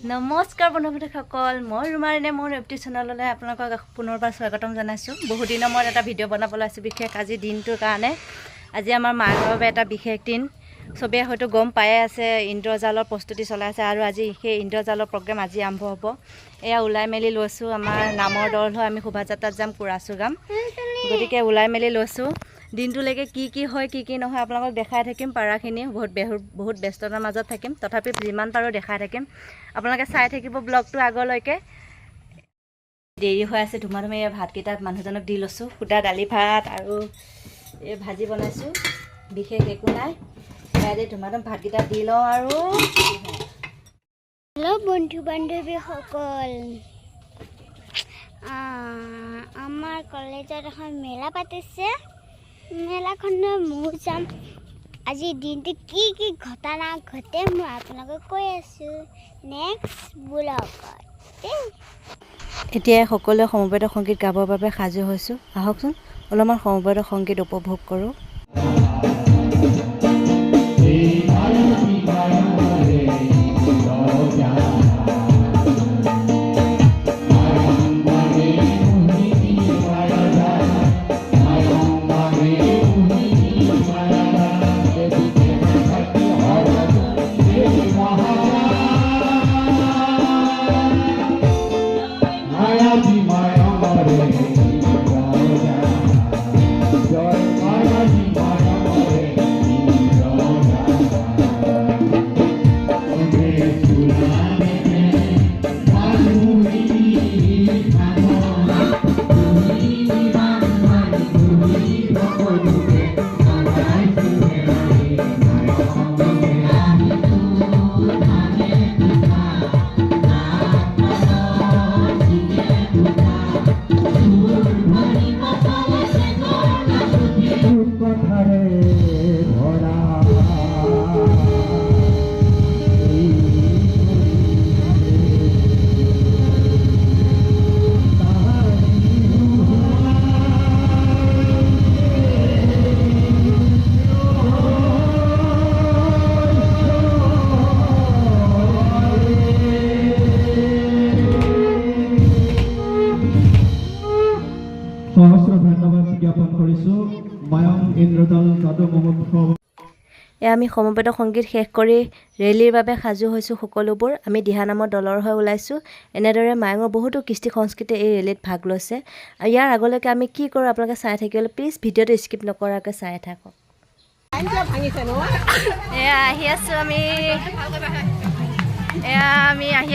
নমস্কাৰ বন্ধুসকল, মই ৰুমাৰিনে মোৰ ইউটিউব চেনেললৈ আপোনালোকক পুনৰবাৰ স্বাগতম জনাইছোঁ। বহুত দিনৰ মূৰত এটা ভিডিঅ' বনাবলৈ আছোঁ, বিশেষ আজি দিনটোৰ কাৰণে। আজি আমাৰ মাৰ বাবে এটা বিশেষ দিন। চবেই হয়তো গম পায়ে আছে, ইন্দ্ৰজালৰ প্ৰস্তুতি চলাই আছে আৰু আজি সেই ইন্দ্ৰজালৰ প্ৰগ্ৰেম আজি আৰম্ভ হ'ব। এয়া ওলাই মেলি লৈছোঁ, আমাৰ নামৰ দল হৈ আমি শোভাযাত্ৰাত যাম, কুৰাচু গাম। গতিকে ওলাই মেলি লৈছোঁ। দিনটোলৈকে কি হয় কি নহয় আপোনালোকক দেখাই থাকিম। পাৰাখিনি বহুত ব্যস্ততাৰ মাজত থাকিম, তথাপি যিমান পাৰোঁ দেখাই থাকিম। আপোনালোকে চাই থাকিব ব্লগটো আগলৈকে। দেৰি হৈ আছে, ধুমাধুমে ভাতকেইটাত মানুহজনক দি লৈছোঁ। সুদা দালি ভাত আৰু এই ভাজি বনাইছোঁ, বিশেষ একো নাই। কাইলৈ ধুমাধুম ভাতকেইটা দি লওঁ আৰু হেল্ল' বন্ধু বান্ধৱীসকল, আমাৰ কলেজত এখন মেলা পাতিছে। মেলাখনত ময়ো যাম। আজি দিনটো কি ঘটনা ঘটে মই আপোনালোকক কৈ আছোঁ নেক্সট ব্লগত। এতিয়া সকলোৱে সমবেত সংগীত গাবৰ বাবে সাজু হৈছোঁ। আহকচোন অলপমান সমবেত সংগীত উপভোগ কৰোঁ। আমি সমবেত সংগীত শেষ কৰি ৰেলীৰ বাবে সাজু হৈছোঁ। সকলোবোৰ আমি দিহানামৰ দলৰ হৈ ওলাইছোঁ। এনেদৰে মায়ঙৰ বহুতো কৃষ্টি সংস্কৃতি এই ৰেলীত ভাগ লৈছে। আৰু ইয়াৰ আগলৈকে আমি কি কৰোঁ আপোনালোকে চাই থাকিবলৈ প্লিজ ভিডিঅ'টো স্কিপ নকৰাকৈ চাই থাকক। এয়া আহি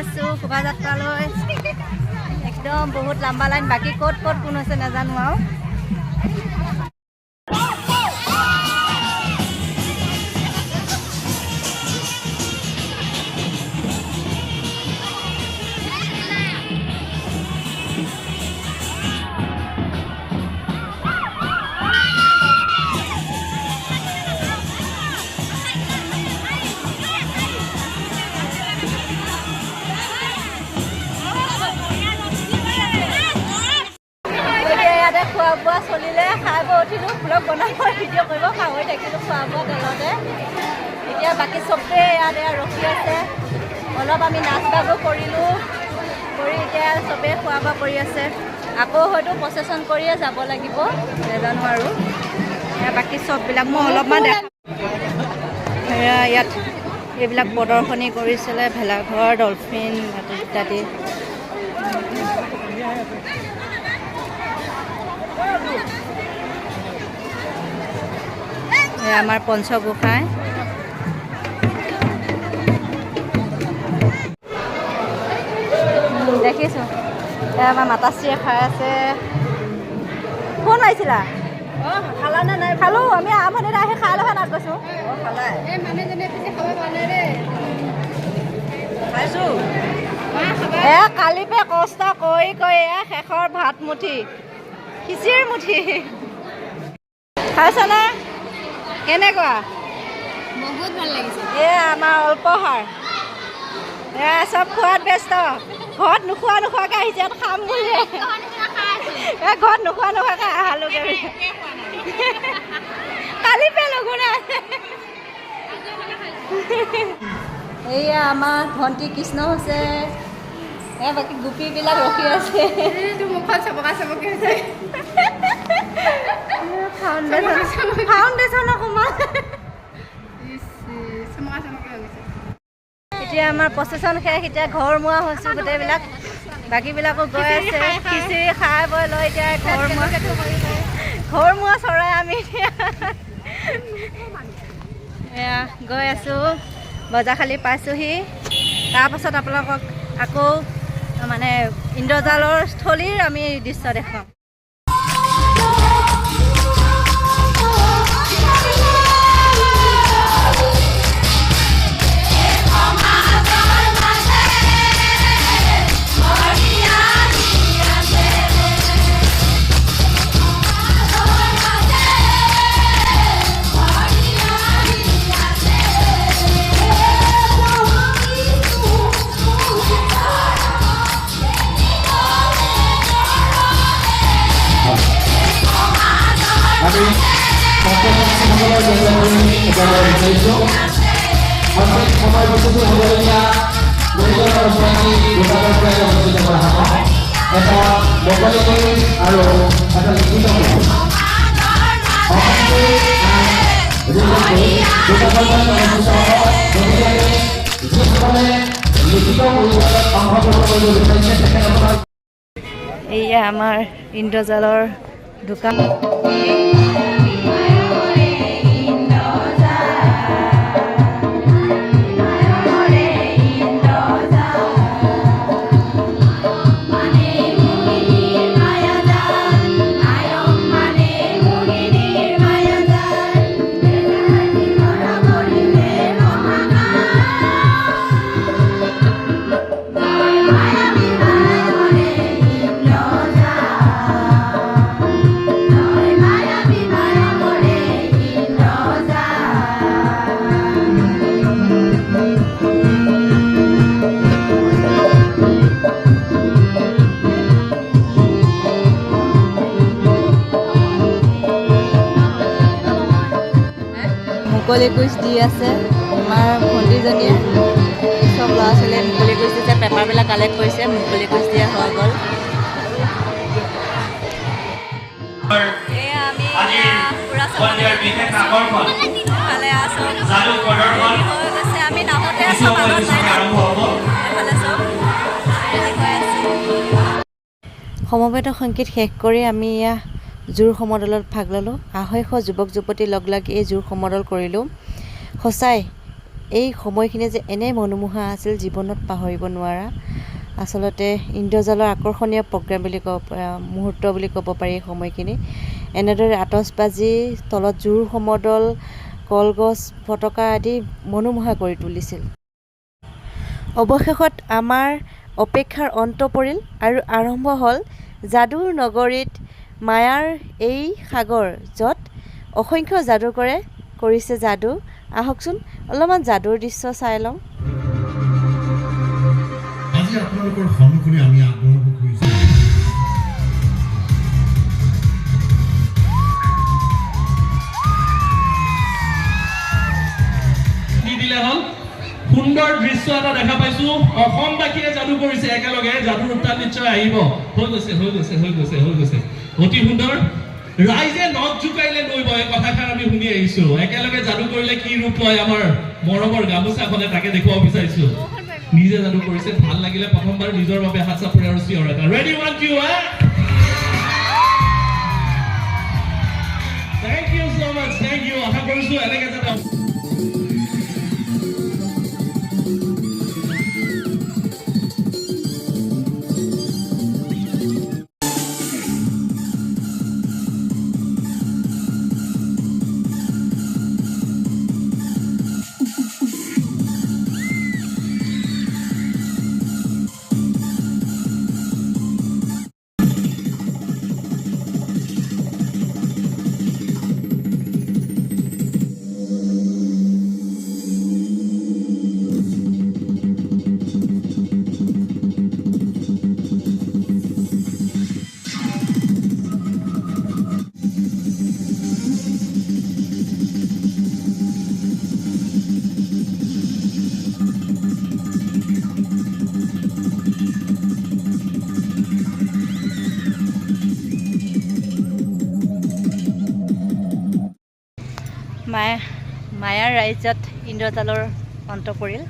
আছোঁ শোভাযাত্ৰালৈ। একদম বহুত লম্বা লাইন, বাকী ক'ত কোন হৈছে নাজানো আৰু। খোৱা বোৱা চলিলে, খাই বৈ উঠিলোঁ, ব্লগ বনাব ভিডিঅ' কৰিব পাহৰি থাকিলোঁ খোৱা বোৱা তেলতে। এতিয়া বাকী চবেই ইয়াতে ৰখি আছে। অলপ আমি নাচ বাগো কৰিলোঁ, কৰি এতিয়া চবেই খোৱা বোৱা কৰি আছে। আকৌ হয়তো প্ৰচেছন কৰিয়ে যাব লাগিব, নাজানো আৰু। বাকী চববিলাক মই অলপমান ইয়াত এইবিলাক প্ৰদৰ্শনী কৰিছিলে, ভেলাঘৰ, ডলফিন ইত্যাদি। আমাৰ পঞ্চগোসাঁই দেখিছোঁ। আমাৰ মাতাশ্ৰীয়ে খাই আছে। ফোন মাৰিছিলা? খালা নে নাই? খালোঁ। আমি আৰম্ভণিত আহি খাই লহে নাট গৈছোঁ। খাইছোঁ। কালি পে কষ্ট কৰি শেষৰ ভাত মুঠি, খিচিৰ মুঠি খাইছনে? কেনেকুৱা? বহুত ভাল লাগিছে। আমাৰ অল্পহাৰ চব খোৱাত ব্যস্ত। ঘৰত নোখোৱাকৈ আহিছে, ইয়াত খাম বুলি। ঘৰত নোখোৱাকৈ আহালোগে। কালি পে লগোনে এয়া আমাৰ ভণ্টি কৃষ্ণ হৈছে বাকী গোপীবিলাক ৰখি আছে ফাউণ্ডেশ্যন অকণমান এতিয়া আমাৰ প্ৰচেশ্যন শেষ এতিয়া ঘৰ মোৱা হৈছোঁ গোটেইবিলাক বাকীবিলাকো গৈ আছে খিচিৰি খাই বৈ লৈ এতিয়া ঘৰ মোৱা চৰাই আমি এয়া গৈ আছোঁ বজাৰখালি পাইছোঁহি তাৰপাছত আপোনালোকক আকৌ মানে ইন্দ্ৰজালৰ স্থলীৰ আমি দৃশ্য দেখাম এয়া আমাৰ ইন্দ্ৰজালৰ দোকান মুকলি কুইজ দি আছে আমাৰ ভণ্টিজনীয়ে চব ল'ৰা ছোৱালীয়ে মুকলি কুইজ দিছে পেপাৰবিলাক কালেক্ট কৰিছে মুকলি কুইজ দিয়া হৈ গ'ল আমি নাহতে সমবেত সংগীত শেষ কৰি আমি এয়া জোৰ সমদলত ভাগ ল'লোঁ 250 যুৱক যুৱতী লগ লাগি এই জোৰ সমদল কৰিলোঁ সঁচাই এই সময়খিনি যে এনে মনোমোহা আছিল জীৱনত পাহৰিব নোৱাৰা আচলতে ইন্দ্ৰজালৰ আকৰ্ষণীয় প্ৰগ্ৰাম বুলি মুহূৰ্ত বুলি ক'ব পাৰি এই সময়খিনি এনেদৰে আতচবাজি তলত জোৰ সমদল কলগছ ফটকা আদি মনোমোহা কৰি তুলিছিল অৱশেষত আমাৰ অপেক্ষাৰ অন্ত পৰিল আৰু আৰম্ভ হ'ল যাদুৰ নগৰীত মায়াৰ এই সাগৰ য'ত অসংখ্য যাদুকৰে কৰিছে যাদু আহকচোন অলপমান যাদুৰ দৃশ্য চাই লওঁ আজি আপোনালোকৰ সন্মুখলৈ আমি আগবঢ়াব খুজিছোঁ দিলে হ'ল সুন্দৰ দৃশ্য এটা দেখা পাইছো অসমবাসীয়ে যাদু কৰিছে একেলগে যাদুৰ উত্তাপ নিশ্চয় আহিব হৈ গৈছে অতি সুন্দৰ ৰাইজে নখ জোকাইলে নৈব এই কথাষাৰ আমি শুনি আহিছো একেলগে যাদু কৰিলে কি ৰূপ লয় আমাৰ মৰমৰ গামোচাখনে তাকে দেখুৱাব বিচাৰিছো নিজে যাদু কৰিছে ভাল লাগিলে প্ৰথমবাৰ নিজৰ বাবে হাত চাপৰি আৰু চিঞৰ এটা ready 1 2 Thank you so much. Thank you. আশা কৰিছো এনেকৈ যাতে মায়াৰ ৰাজ্যত ইন্দ্ৰজালৰ অন্ত পৰিল।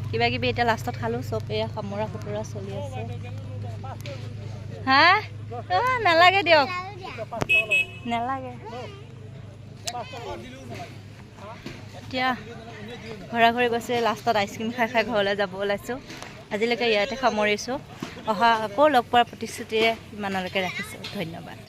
কিবা কিবি এতিয়া লাষ্টত খালোঁ, চব এয়া সামৰা সুতৰা চলি আছে। হা নালাগে দিয়ক, নালাগে। এতিয়া ঘৰা ঘৰি গৈছে, লাষ্টত আইচক্ৰীম খাই খাই ঘৰলৈ যাব ওলাইছোঁ। আজিলৈকে ইয়াতে সামৰিছোঁ। অহা আকৌ লগ পোৱাৰ প্ৰতিশ্ৰুতিৰে ইমানলৈকে ৰাখিছোঁ। ধন্যবাদ।